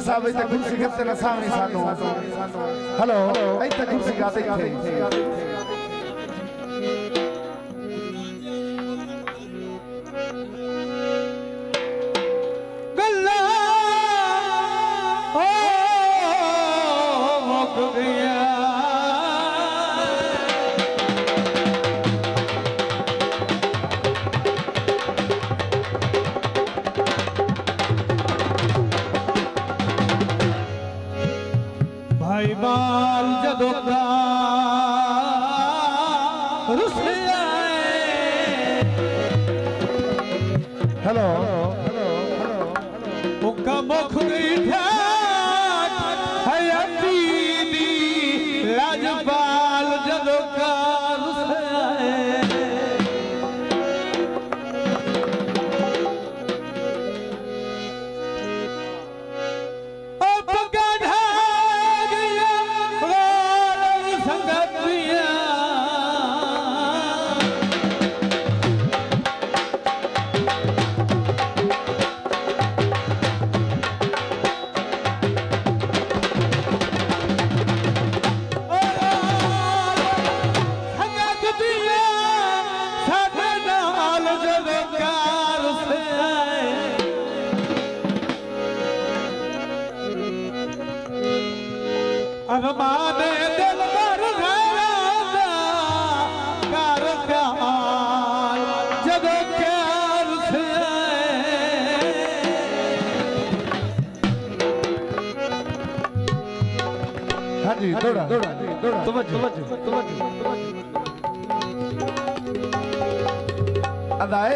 साहब इतने कुर्सी करते ना सामने सानू हेलो इतने कुर्सी गाते थे भाई बाल जदों का रुस आए हेलो उनका मुख गई ठाक हयाती दी लाजपाल जदों का रुस आए अरमाने दिल भर कर प्यार जदों प्यार से हाँ जी दौड़ा अदाए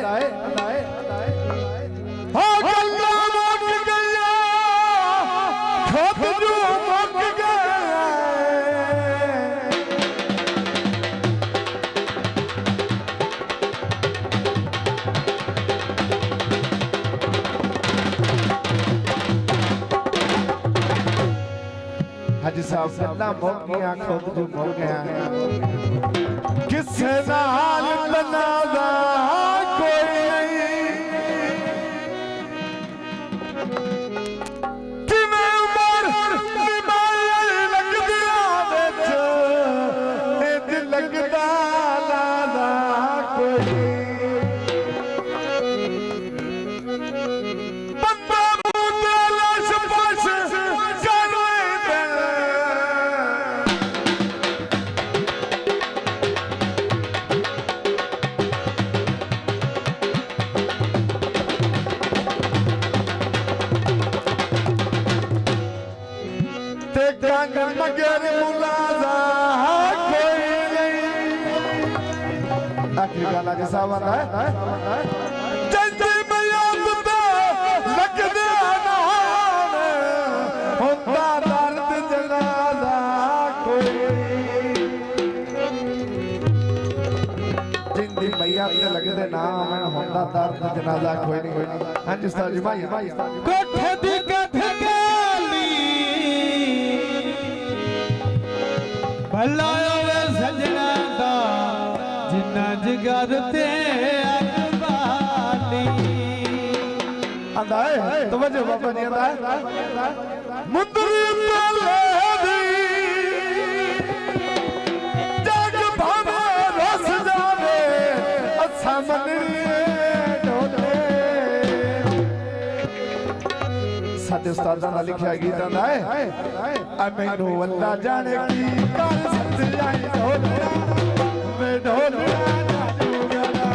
हाँ गल्ला मुक गया खुद जो मुक गया हाजी साहब गल्ला मुक गया खुद जो मुक गया किसे नाल बनादा कोई मगर मुलाजा कोई नहीं आखिरी गाना जैसा बना है जल्दी मयाब पे लग दे होता दर्द जनाजा कोई जिंदी मैया पे लग दे ना मैं होता दर्द जनाजा कोई नहीं हां जी उस्ताद जी भाई कोठे दी कथकाली भला वे सजना दा जिन्ना जिगर ते अकबाली आंदा है तवज्जो बाबा जी आंदा है मुंदरी तले दी जग भावे रस जावे अच्छा मनरी ढोले साडे उस्तादां दा लिखिया गीत आंदा है आ मैनू अल्लाह जाने की कर सजाई ढोलना मैं ढोलना ढोलना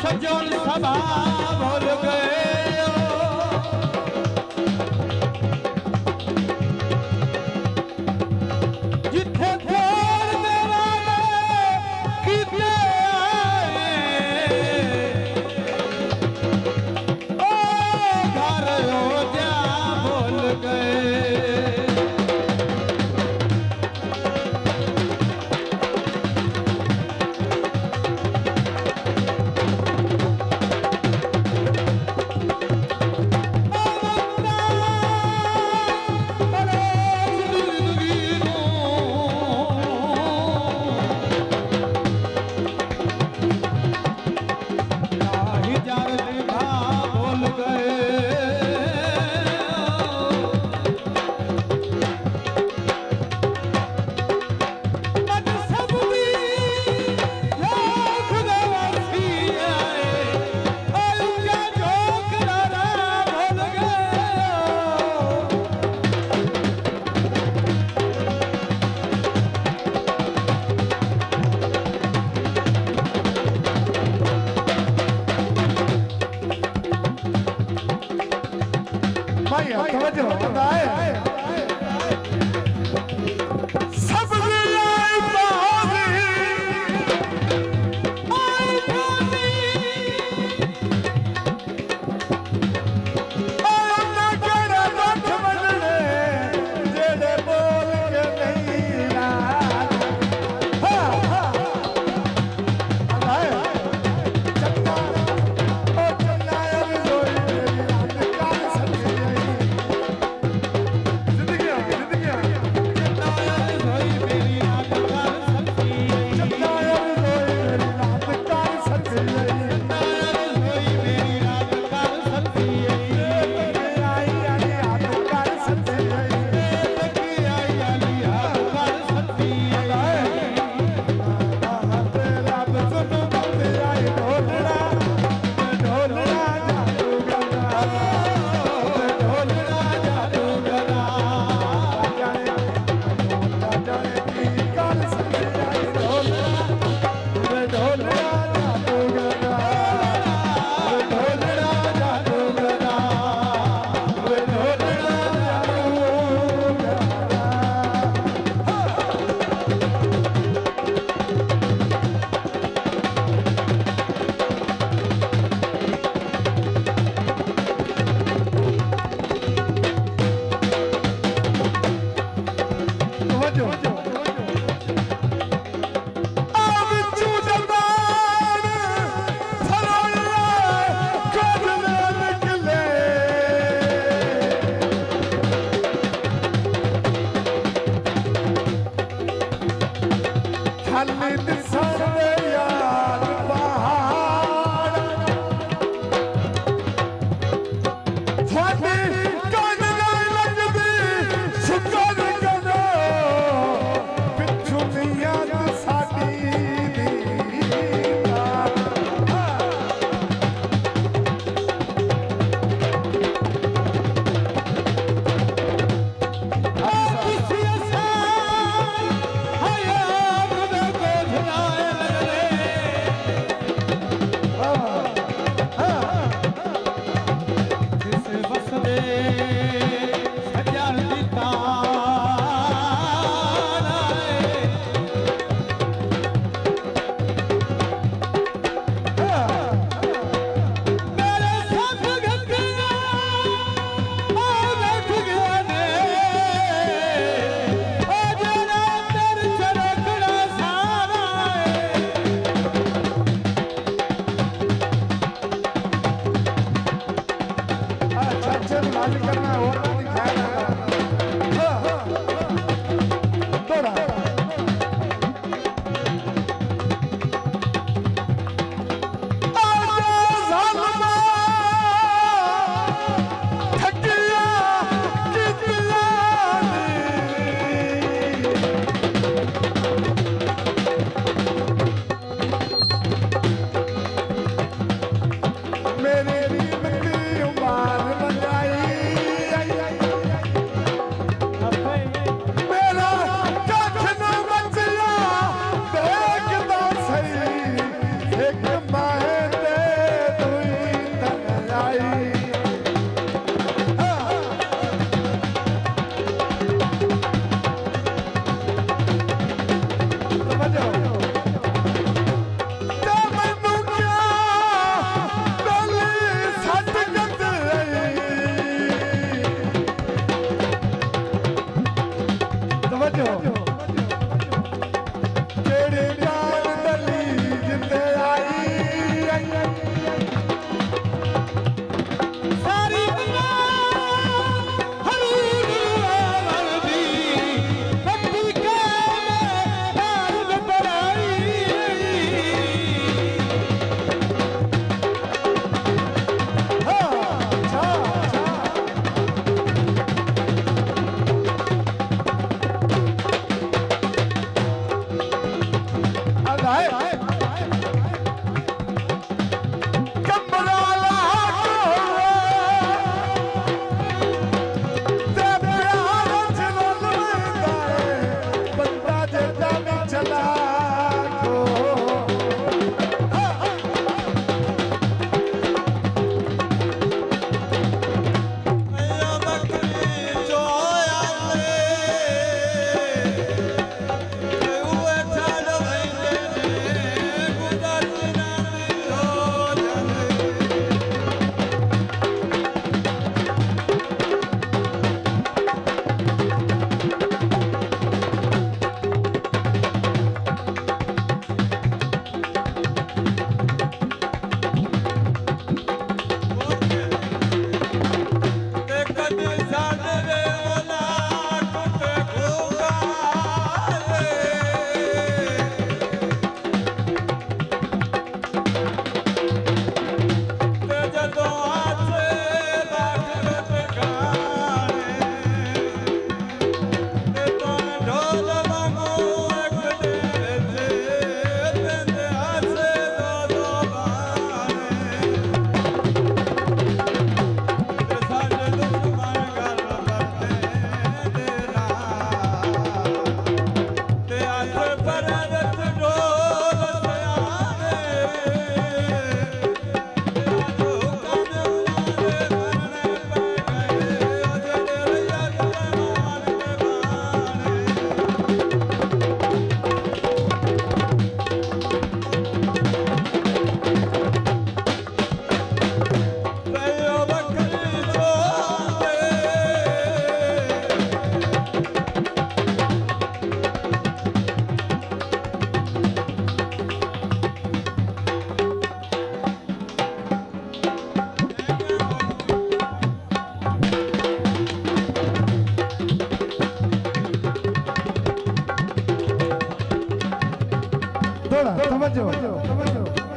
सजोल सभा भूल गए जिथे छोड़ देवा किते आए ओ घर हो जा भूल गए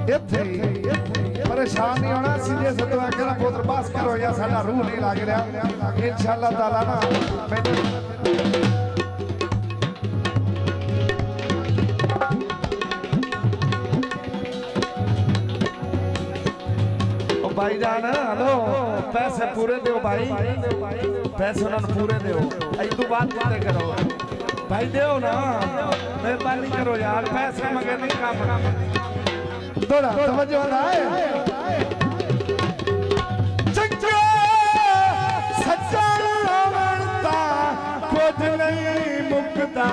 ਇੱਥੇ ਹੀ ਪਰੇਸ਼ਾਨ ਨਹੀਂ ਹੋਣਾ ਸੀ ਜੇ ਸਤਵਾ ਕਹਿੰਦਾ ਪੁੱਤਰ ਬਸ ਕਰੋ ਜਾਂ ਸਾਡਾ ਰੂਹ ਨਹੀਂ ਲੱਗ ਰਿਹਾ ਇਨਸ਼ਾਅੱਲਾ ਤਾਲਾ ਨਾ ਮੈਨੂੰ भाई जान हेलो पैसे पूरे दो भाई पैसे उन्होंने पूरे दो तू बात बातें करो भाई दो ना मेहरबानी करो यार पैसे मगर नहीं काम थोड़ा समझो ना चंगा सच्चा बनता कुछ नहीं मुकता